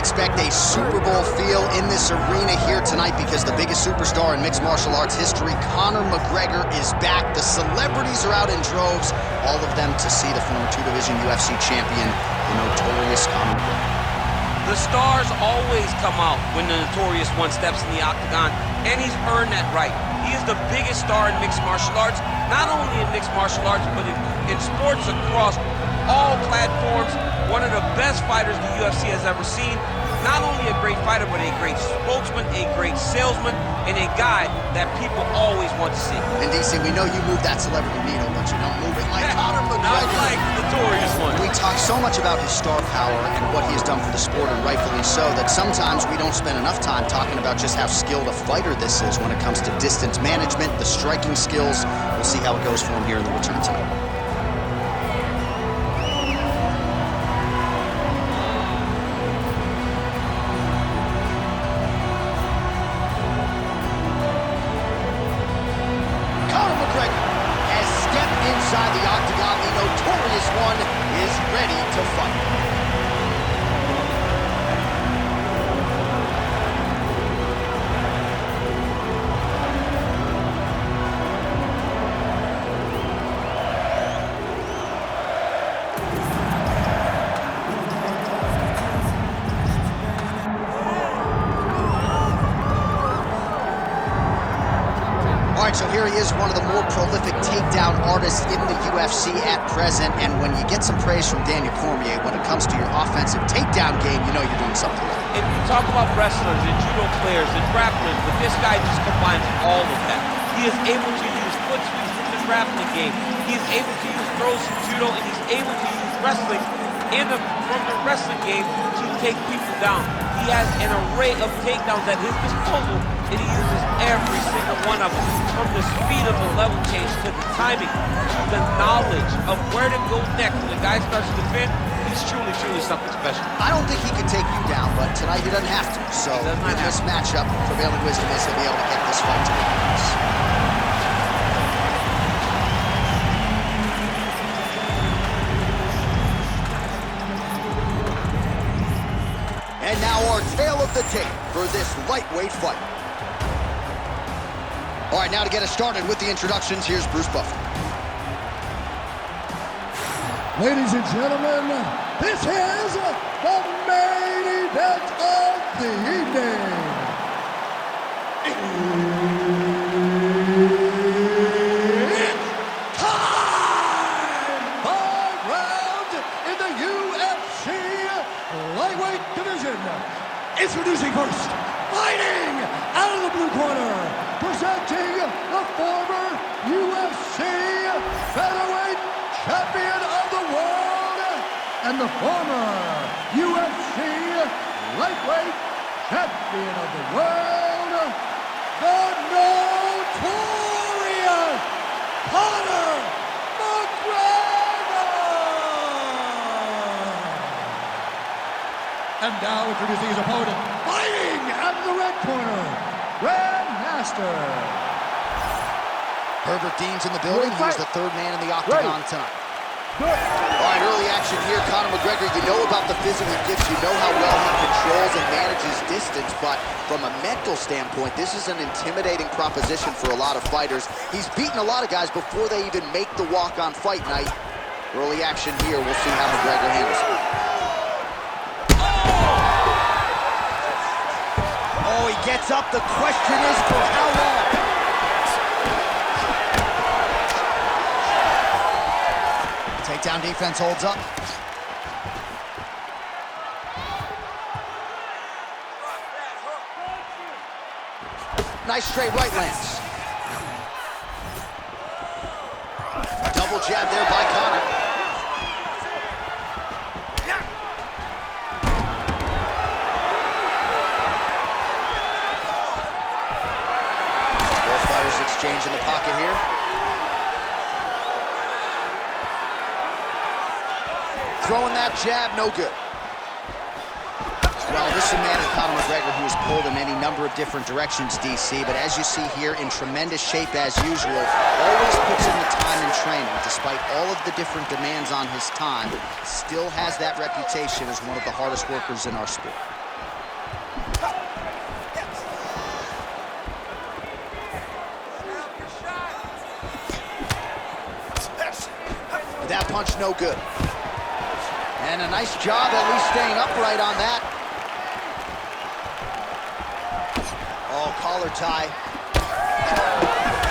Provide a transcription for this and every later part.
expect a Super Bowl feel in this arena here tonight because the biggest superstar in mixed martial arts history, Conor McGregor, is back. The celebrities are out in droves, all of them to see the former two-division UFC champion, the notorious Conor McGregor. The stars always come out when the notorious one steps in the octagon, and he's earned that right. He is the biggest star in mixed martial arts, not only in mixed martial arts, but in sports across all platforms. One of the best fighters the UFC has ever seen. Not only a great fighter, but a great spokesman, a great salesman, and a guy that people always want to see. And DC, we know you move that celebrity needle, but you don't move it like Conor McGregor. Not like the notorious one. We talk so much about his star power and what he has done for the sport, and rightfully so, that sometimes we don't spend enough time talking about just how skilled a fighter this is when it comes to distance management, the striking skills. We'll see how it goes for him here in the return tonight. Inside the octagon, the notorious one is ready to fight. All right, so here he is, one of the more prolific takedown artists in the UFC at present. And when you get some praise from Daniel Cormier, when it comes to your offensive takedown game, you know you're doing something right. And you talk about wrestlers and judo players and grapplers, but this guy just combines all of that. He is able to use foot sweeps from the grappling game. He is able to use throws from judo, and he's able to use wrestling from the wrestling game to take people down. He has an array of takedowns at his disposal, and he uses every single one of them. From the speed of the level change to the timing, to the knowledge of where to go next. When the guy starts to defend, he's truly, truly something special. I don't think he can take you down, but tonight he doesn't have to. So in this matchup, prevailing wisdom is he'll be able to get this fight to the ground. And now our tale of the tape for this lightweight fight. All right, now to get us started with the introductions, here's Bruce Buffer. Ladies and gentlemen, this is the main event of the evening. It's time! 5 rounds in the UFC lightweight division. Introducing first, fighting out of the blue corner, presenting the former UFC featherweight champion of the world and the former UFC lightweight champion of the world, the notorious Conor McGregor! And now introducing his opponent, fighting out of the red corner, Grandmaster. Herbert Dean's in the building. He's the third man in the octagon tonight. All right, early action here. Conor McGregor, you know about the physical gifts. You know how well he controls and manages distance. But from a mental standpoint, this is an intimidating proposition for a lot of fighters. He's beaten a lot of guys before they even make the walk on fight night. Early action here. We'll see how McGregor handles it. Oh, he gets up. The question is for how long? Takedown defense holds up. Nice straight right lands. Double jab there by Conor. Both fighters exchange in the pocket here. Throwing that jab, no good. Well, this is a man of Conor McGregor who is pulled in any number of different directions, DC, but as you see here, in tremendous shape as usual, always puts in the time in training. Despite all of the different demands on his time, still has that reputation as one of the hardest workers in our sport. That punch no good. And a nice job at least staying upright on that. Oh, collar tie.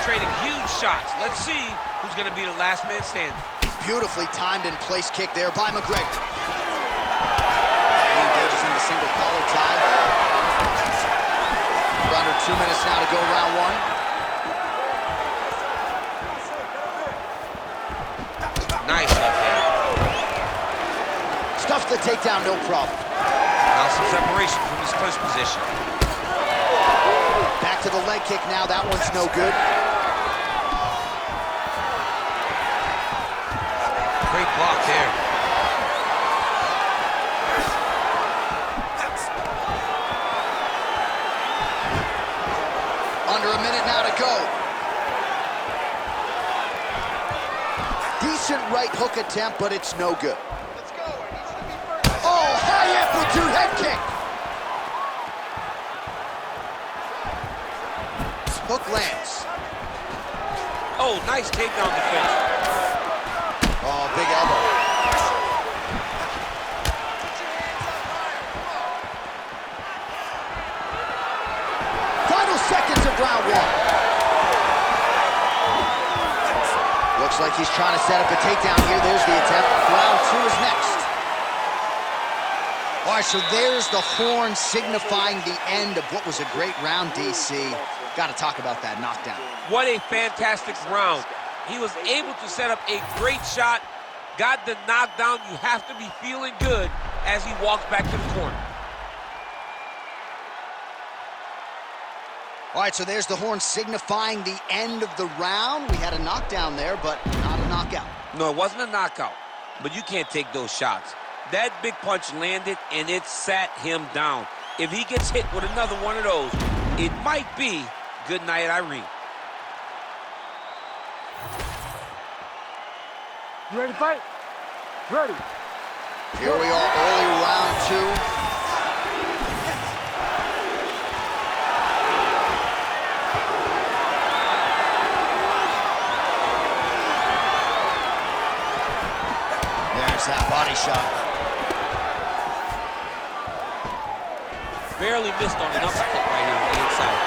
Trading huge shots. Let's see who's going to be the last man standing. Beautifully timed and placed kick there by McGregor. He engages in the single collar tie. We're under 2 minutes now to go round one. Nice left hand. Stuffs the takedown, no problem. Now some separation from his clinch position. Back to the leg kick now. That one's no good. Great block there. Under a minute now to go. Decent right hook attempt, but it's no good. Let's go. Oh, high amplitude head kick. Hook lands. Oh, nice takedown defense. Oh, big elbow. Final seconds of round one. Looks like he's trying to set up a takedown here. There's the attempt. Round two is next. All right, so there's the horn signifying the end of what was a great round, DC. Got to talk about that knockdown. What a fantastic round. He was able to set up a great shot, got the knockdown. You have to be feeling good as he walks back to the corner. All right, so there's the horn signifying the end of the round. We had a knockdown there, but not a knockout. No, it wasn't a knockout, but you can't take those shots. That big punch landed, and it sat him down. If he gets hit with another one of those, it might be good night, Irene. You ready to fight? Ready. Here we are, early round two. There's that body shot. Barely missed on an uppercut right here on the inside.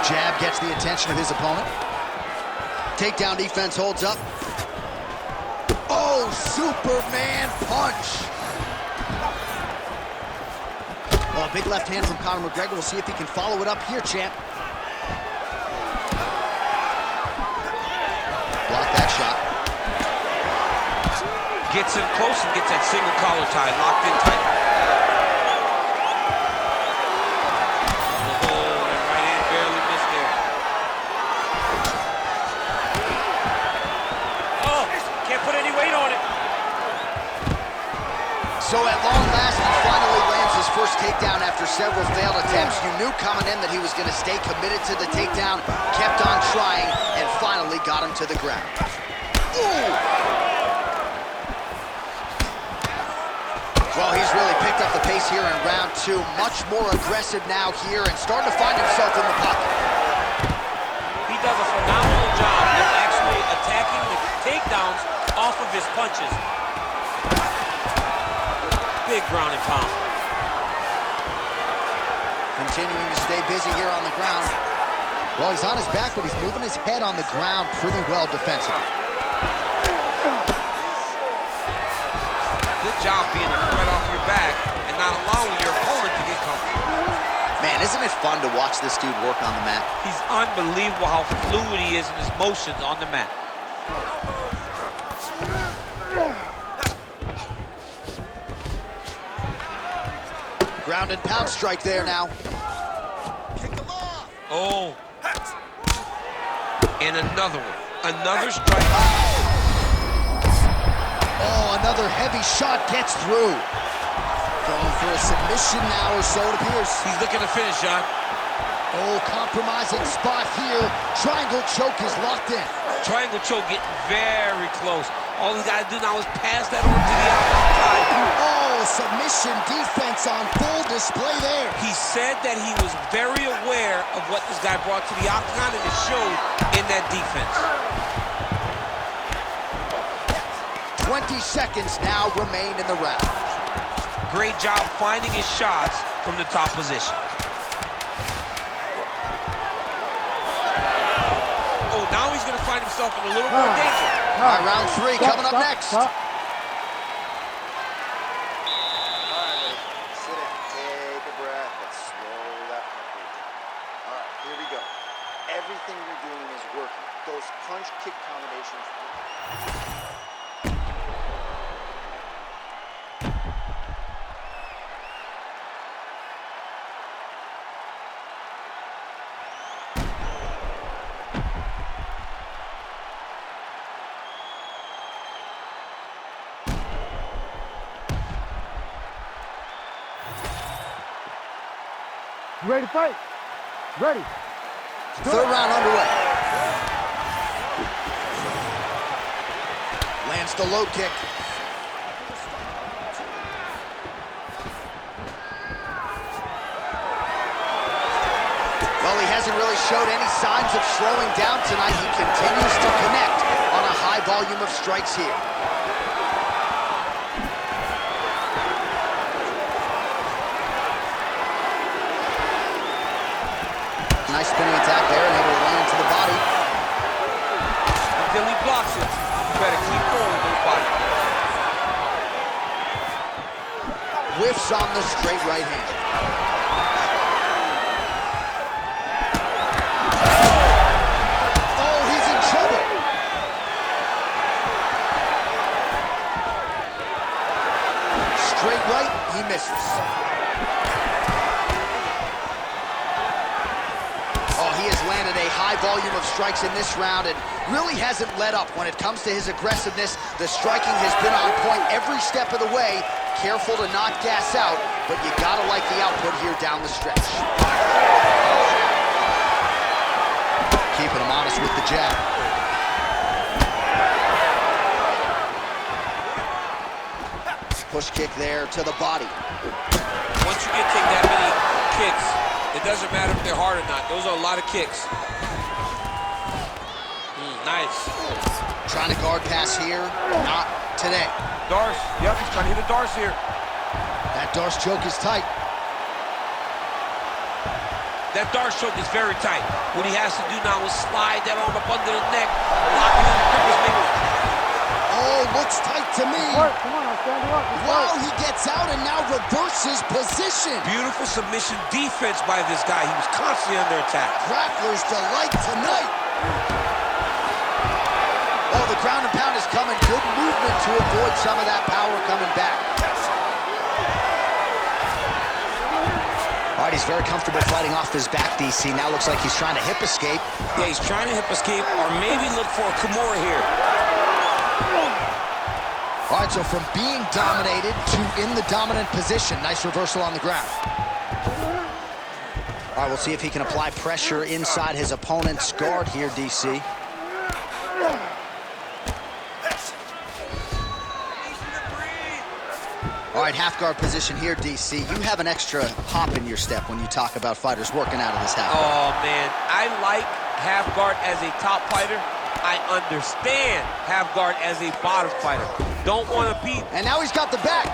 Jab gets the attention of his opponent. Takedown defense holds up. Oh, Superman punch. Oh, a big left hand from Conor McGregor. We'll see if he can follow it up here, champ. Block that shot. Gets in close and gets that single collar tie locked in tight. Oh, that right hand barely missed there. Oh, can't put any weight on it. So at long last, he finally lands his first takedown after several failed attempts. You knew coming in that he was going to stay committed to the takedown, kept on trying, and finally got him to the ground. Ooh! Well, he's really picked up the pace here in round two. Much more aggressive now here and starting to find himself in the pocket. He does a phenomenal job of actually attacking the takedowns off of his punches. Big ground and pound. Continuing to stay busy here on the ground. Well, he's on his back, but he's moving his head on the ground pretty well defensively. Good job being a threat off your back and not allowing your opponent to get comfortable. Man, isn't it fun to watch this dude work on the mat? He's unbelievable how fluid he is in his motions on the mat. Ground and pound strike there now. Oh. And another one. Another strike. Oh, another heavy shot gets through. Going for a submission now or so, it appears. He's looking to finish, John. Oh, compromising spot here. Triangle choke is locked in. Triangle choke getting very close. All he's got to do now is pass that on to the outside. side. Oh, submission defense on full display there. He said that he was very aware of what this guy brought to the octagon, and it showed in that defense. 20 seconds now remain in the round. Great job finding his shots from the top position. Oh, now he's going to find himself in a little more danger. All right, round 3 coming up next. Stop. Sit down, take a breath, let's slow that heart rate down. All right, here we go. Everything you're doing is working. Those punch-kick combinations. You ready to fight? Ready. Third round underway. Lands the low kick. Well, he hasn't really showed any signs of slowing down tonight. He continues to connect on a high volume of strikes here. Nice spinning attack there, and able to land to the body. Until he blocks it, you better keep going with those body. Whiffs on the straight right hand. Oh, he's in trouble. Straight right, he misses. He has landed a high volume of strikes in this round and really hasn't let up when it comes to his aggressiveness. The striking has been on point every step of the way. Careful to not gas out, but you gotta like the output here down the stretch. Keeping him honest with the jab. Push kick there to the body. Once you take that many kicks, it doesn't matter if they're hard or not. Those are a lot of kicks. Nice. Trying to guard pass here. Not today. Darce. Yep, he's trying to hit a Darce here. That Darce choke is tight. That Darce choke is very tight. What he has to do now is slide that arm up under the neck, locking in the grip is making. Oh, looks tight to me. Come on, I'll stand you up. Wow, he gets out and now reverses position. Beautiful submission defense by this guy. He was constantly under attack. Grappler's delight tonight. Oh, the ground and pound is coming. Good movement to avoid some of that power coming back. All right, he's very comfortable fighting off his back, DC. Now looks like he's trying to hip escape. Yeah, he's trying to hip escape or maybe look for a Kimura here. All right, so from being dominated to in the dominant position. Nice reversal on the ground. All right, we'll see if he can apply pressure inside his opponent's guard here, DC. All right, half guard position here, DC. You have an extra hop in your step when you talk about fighters working out of this half guard. Oh, man, I like half guard as a top fighter. I understand half guard as a bottom fighter. Don't want to beat. And now he's got the back.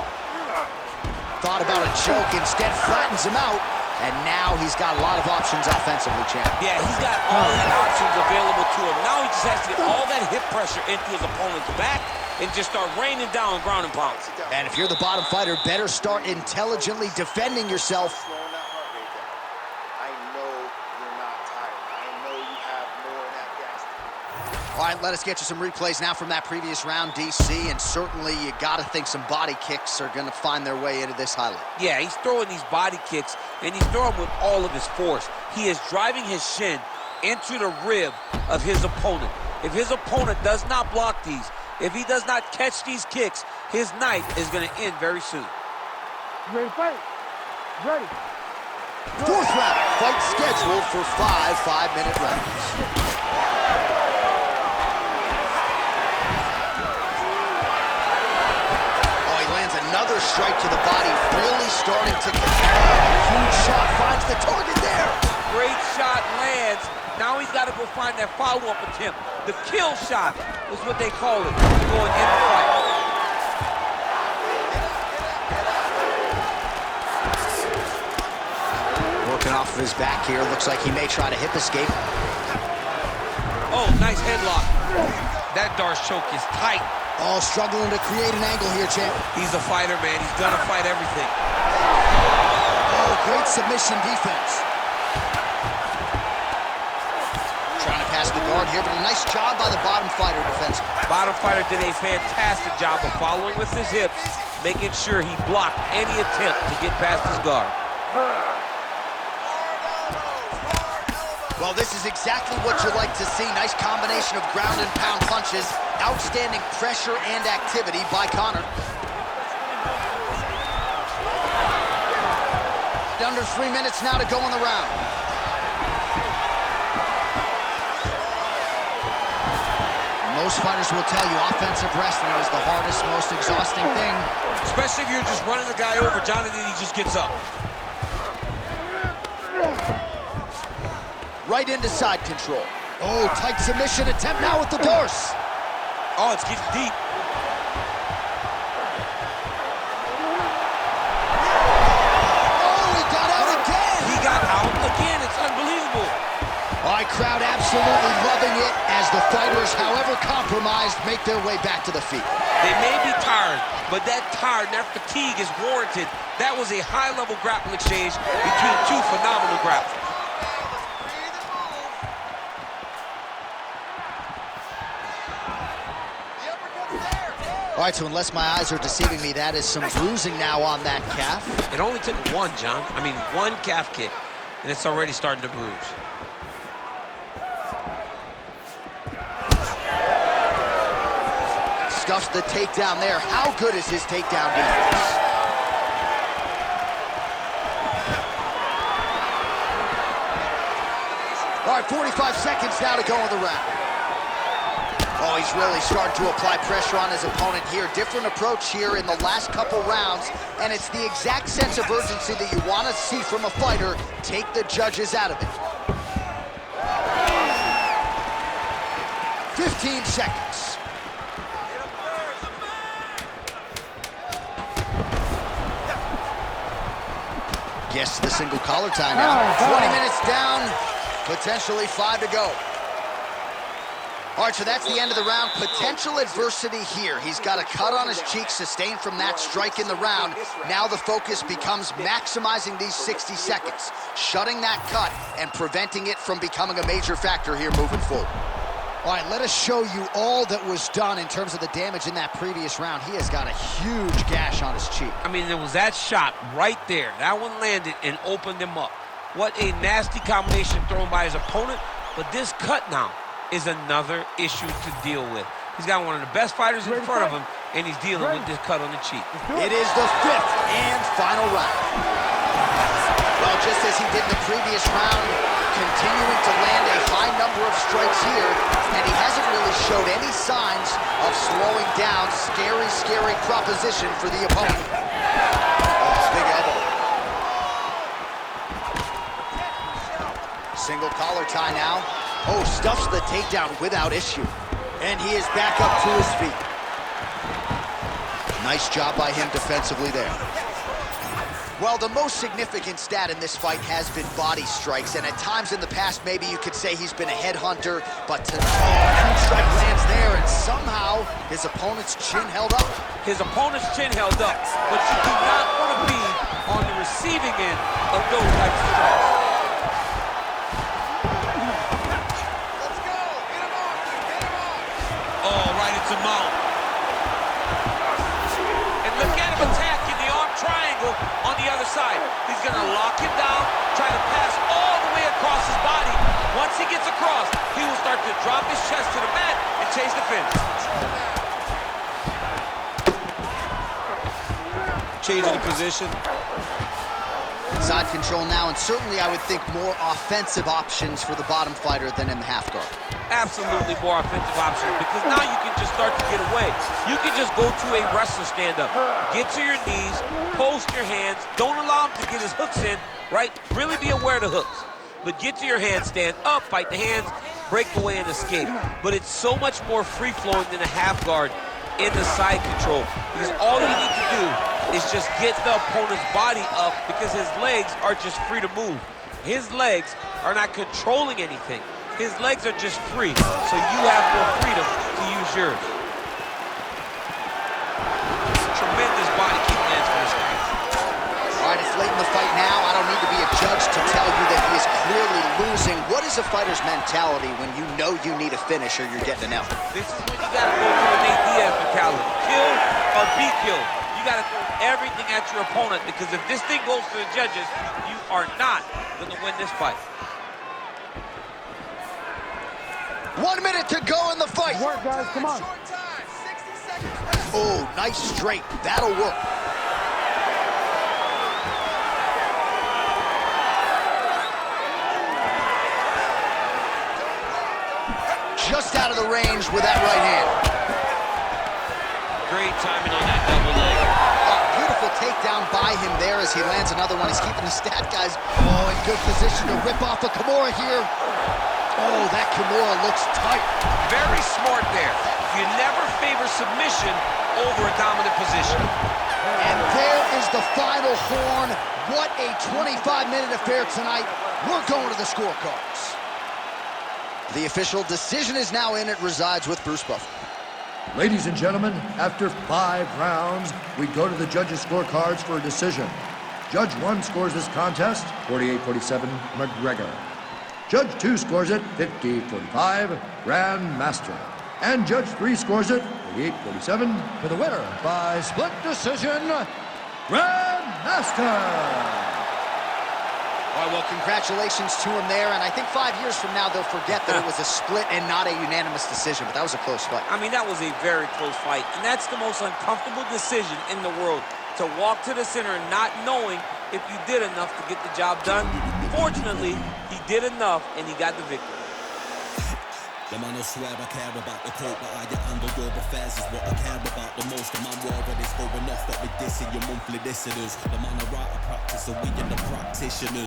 Thought about a choke, instead flattens him out. And now he's got a lot of options offensively, champ. Yeah, he's got all the options available to him. Now he just has to get all that hip pressure into his opponent's back and just start raining down ground and pound. And if you're the bottom fighter, better start intelligently defending yourself. Slowing that heart rate down. I know you're not tired. I know you have more in that gas tank. All right, let us get you some replays now from that previous round, DC. And certainly you got to think some body kicks are going to find their way into this highlight. Yeah, he's throwing these body kicks, and he's throwing with all of his force. He is driving his shin into the rib of his opponent. If his opponent does not block these, if he does not catch these kicks, his night is going to end very soon. You ready to fight? Ready. Fourth round, fight scheduled for 5 5-minute rounds. Another strike to the body, really starting to huge shot, finds the target there. Great shot lands. Now he's got to go find that follow-up attempt. The kill shot is what they call it, going in the fight. Working off of his back here. Looks like he may try to hip escape. Oh, nice headlock. That Darce choke is tight. Oh, struggling to create an angle here, champ. He's a fighter, man. He's gonna fight everything. Oh, great submission defense. Trying to pass the guard here, but a nice job by the bottom fighter defense. Bottom fighter did a fantastic job of following with his hips, making sure he blocked any attempt to get past his guard. Well, this is exactly what you like to see. Nice combination of ground and pound punches. Outstanding pressure and activity by Conor. Under 3 minutes now to go in the round. Most fighters will tell you offensive wrestling is the hardest, most exhausting thing. Especially if you're just running the guy over, John, and then he just gets up. Right into side control. Oh, tight submission attempt now with the Darce. Oh, it's getting deep. Oh, he got out again. He got out again. It's unbelievable. All right, crowd absolutely loving it as the fighters, however compromised, make their way back to the feet. They may be tired, but that tired and that fatigue is warranted. That was a high-level grappling exchange between two phenomenal grapplers. All right, so unless my eyes are deceiving me, that is some bruising now on that calf. It only took one, John. I mean, one calf kick, and it's already starting to bruise. Stuffs the takedown there. How good is his takedown defense? All right, 45 seconds now to go in the round. Oh, he's really starting to apply pressure on his opponent here. Different approach here in the last couple rounds, and it's the exact sense of urgency that you want to see from a fighter. Take the judges out of it. 15 seconds. Gets the single collar tie now. 20 minutes down, potentially 5 to go. All right, so that's the end of the round. Potential adversity here. He's got a cut on his cheek sustained from that strike in the round. Now the focus becomes maximizing these 60 seconds, shutting that cut and preventing it from becoming a major factor here moving forward. All right, let us show you all that was done in terms of the damage in that previous round. He has got a huge gash on his cheek. I mean, there was that shot right there. That one landed and opened him up. What a nasty combination thrown by his opponent, but this cut now is another issue to deal with. He's got one of the best fighters in front of him, and he's dealing with this cut on the cheek. It is the 5th and final round. Well, just as he did in the previous round, continuing to land a high number of strikes here, and he hasn't really showed any signs of slowing down. Scary, scary proposition for the opponent. Oh, big elbow. Single collar tie now. Oh, stuffs the takedown without issue. And he is back up to his feet. Nice job by him defensively there. Well, the most significant stat in this fight has been body strikes, and at times in the past, maybe you could say he's been a headhunter, but huge strike lands there, and somehow his opponent's chin held up. His opponent's chin held up, but you do not want to be on the receiving end of those types of strikes. To mount. And look at him attacking the arm triangle on the other side. He's going to lock him down, try to pass all the way across his body. Once he gets across, he will start to drop his chest to the mat and chase the finish. Changing the position. side control now, and certainly I would think more offensive options for the bottom fighter than in the half guard. Absolutely more offensive options, because now you can just start to get away. You can just go to a wrestler stand-up. Get to your knees, post your hands, don't allow him to get his hooks in, right? Really be aware of the hooks. But get to your hands, stand up, fight the hands, break away and escape. But it's so much more free-flowing than a half guard in the side control, because all you need to do is just get the opponent's body up, because his legs are just free to move. His legs are not controlling anything. His legs are just free, so you have more freedom to use yours. Tremendous body kick lands for this guy. All right, it's late in the fight now. I don't need to be a judge to tell you that he is clearly losing. What is a fighter's mentality when you know you need a finish or you're getting an L? This is when you gotta go to an Nate Diaz mentality. Kill or be killed. You gotta throw everything at your opponent, because if this thing goes to the judges, you are not gonna win this fight. 1 minute to go in the fight. Work, guys, come on. Oh, nice straight. That'll work. Just out of the range with that right hand. Great timing on that double leg. Beautiful takedown by him there as he lands another one. He's keeping the stat guys in good position to rip off a Kimura here. Oh, that Kimura looks tight. Very smart there. You never favor submission over a dominant position. And there is the final horn. What a 25-minute affair tonight. We're going to the scorecards. The official decision is now in. It resides with Bruce Buffer. Ladies and gentlemen, after 5 rounds, we go to the judges' scorecards for a decision. Judge 1 scores this contest 48-47 McGregor. Judge 2 scores it 50-45 Grandmaster. And Judge 3 scores it 48-47 for the winner by split decision, Grandmaster. All right, well, congratulations to him there, and I think 5 years from now they'll forget that it was a split and not a unanimous decision, but that was a close fight. I mean, that was a very close fight, and that's the most uncomfortable decision in the world, to walk to the center not knowing if you did enough to get the job done. Fortunately, he did enough, and he got the victory. The man will swear I care about the court, but I get handled your affairs is what I care about the most. The man wherever this going off, got me dissing your monthly listeners. The man I write, I practice, so we in the practitioners.